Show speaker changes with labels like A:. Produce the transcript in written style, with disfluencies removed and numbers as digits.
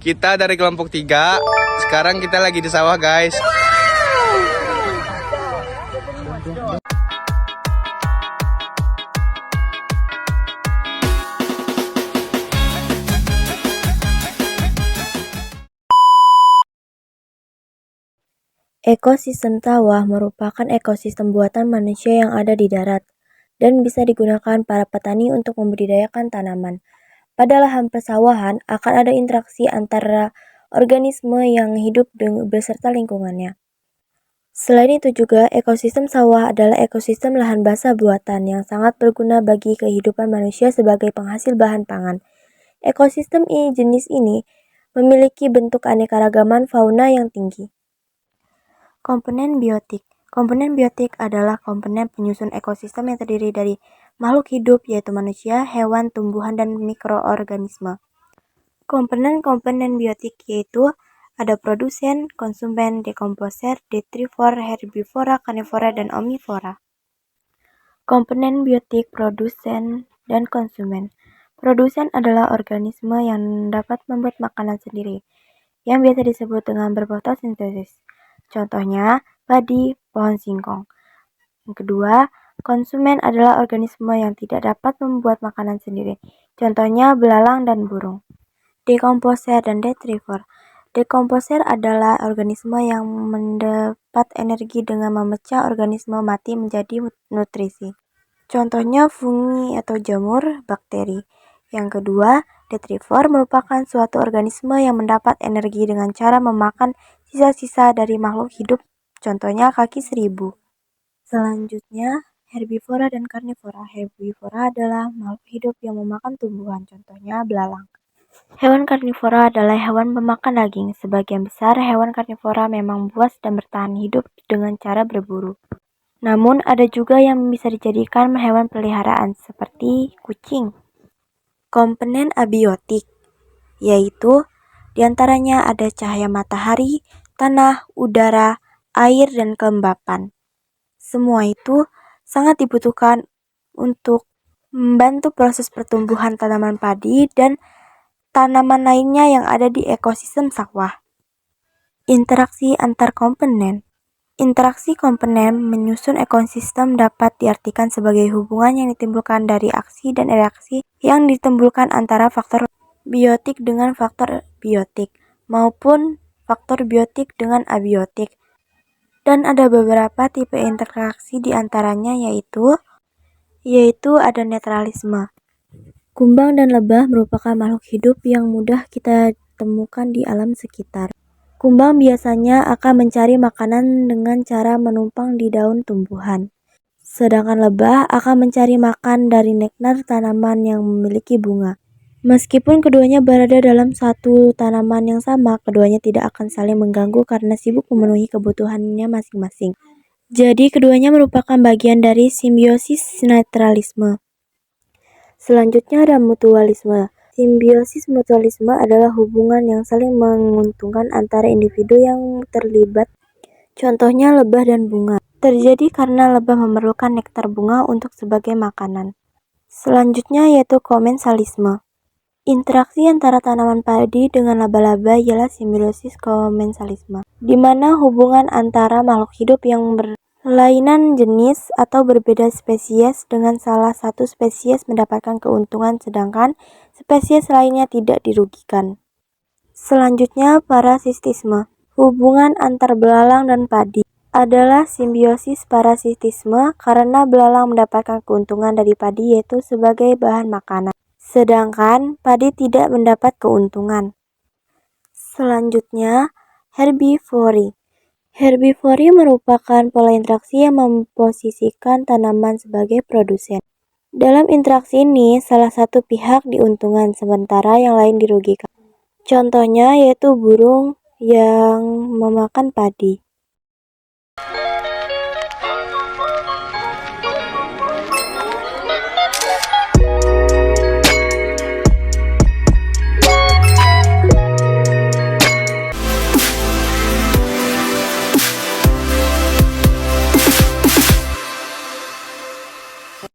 A: Kita dari kelompok 3. Sekarang kita lagi di sawah, guys.
B: Ekosistem sawah merupakan ekosistem buatan manusia yang ada di darat dan bisa digunakan para petani untuk membudidayakan tanaman. Pada lahan persawahan akan ada interaksi antara organisme yang hidup beserta lingkungannya. Selain itu juga, ekosistem sawah adalah ekosistem lahan basah buatan yang sangat berguna bagi kehidupan manusia sebagai penghasil bahan pangan. Ekosistem jenis ini memiliki bentuk keanekaragaman fauna yang tinggi. Komponen biotik. Komponen biotik adalah komponen penyusun ekosistem yang terdiri dari makhluk hidup yaitu manusia, hewan, tumbuhan, dan mikroorganisme. Komponen-komponen biotik yaitu ada produsen, konsumen, dekomposer, detrivor, herbivora, karnivora, dan omnivora. Komponen biotik produsen dan konsumen. Produsen adalah organisme yang dapat membuat makanan sendiri, yang biasa disebut dengan berfotosintesis. Contohnya, padi, pohon singkong. Yang kedua, konsumen adalah organisme yang tidak dapat membuat makanan sendiri. Contohnya, belalang dan burung. Dekomposer dan detrivor. Dekomposer adalah organisme yang mendapat energi dengan memecah organisme mati menjadi nutrisi. Contohnya fungi atau jamur, bakteri. Yang kedua, detrivor merupakan suatu organisme yang mendapat energi dengan cara memakan sisa-sisa dari makhluk hidup, contohnya kaki seribu. Selanjutnya, herbivora dan karnivora. Herbivora adalah makhluk hidup yang memakan tumbuhan, contohnya belalang. Hewan karnivora adalah hewan pemakan daging. Sebagian besar hewan karnivora memang buas dan bertahan hidup dengan cara berburu. Namun, ada juga yang bisa dijadikan hewan peliharaan, seperti kucing. Komponen abiotik, yaitu diantaranya ada cahaya matahari, tanah, udara, air, dan kelembapan. Semua itu sangat dibutuhkan untuk membantu proses pertumbuhan tanaman padi dan tanaman lainnya yang ada di ekosistem sawah. Interaksi antar komponen. Interaksi komponen menyusun ekosistem dapat diartikan sebagai hubungan yang ditimbulkan dari aksi dan reaksi yang ditimbulkan antara faktor biotik dengan faktor biotik maupun faktor biotik dengan abiotik. Dan ada beberapa tipe interaksi di antaranya yaitu ada netralisme. Kumbang dan lebah merupakan makhluk hidup yang mudah kita temukan di alam sekitar. Kumbang biasanya akan mencari makanan dengan cara menumpang di daun tumbuhan. Sedangkan lebah akan mencari makan dari nektar tanaman yang memiliki bunga. Meskipun keduanya berada dalam satu tanaman yang sama, keduanya tidak akan saling mengganggu karena sibuk memenuhi kebutuhannya masing-masing. Jadi keduanya merupakan bagian dari simbiosis netralisme. Selanjutnya ada mutualisme. Simbiosis mutualisme adalah hubungan yang saling menguntungkan antara individu yang terlibat. Contohnya lebah dan bunga. Terjadi karena lebah memerlukan nektar bunga untuk sebagai makanan. Selanjutnya yaitu komensalisme. Interaksi antara tanaman padi dengan laba-laba ialah simbiosis komensalisme, di mana hubungan antara makhluk hidup yang berlainan jenis atau berbeda spesies dengan salah satu spesies mendapatkan keuntungan sedangkan spesies lainnya tidak dirugikan. Selanjutnya parasitisme. Hubungan antar belalang dan padi adalah simbiosis parasitisme karena belalang mendapatkan keuntungan dari padi yaitu sebagai bahan makanan, sedangkan padi tidak mendapat keuntungan. Selanjutnya, herbivori. Herbivori merupakan pola interaksi yang memposisikan tanaman sebagai produsen. Dalam interaksi ini, salah satu pihak diuntungkan sementara yang lain dirugikan. Contohnya yaitu burung yang memakan padi.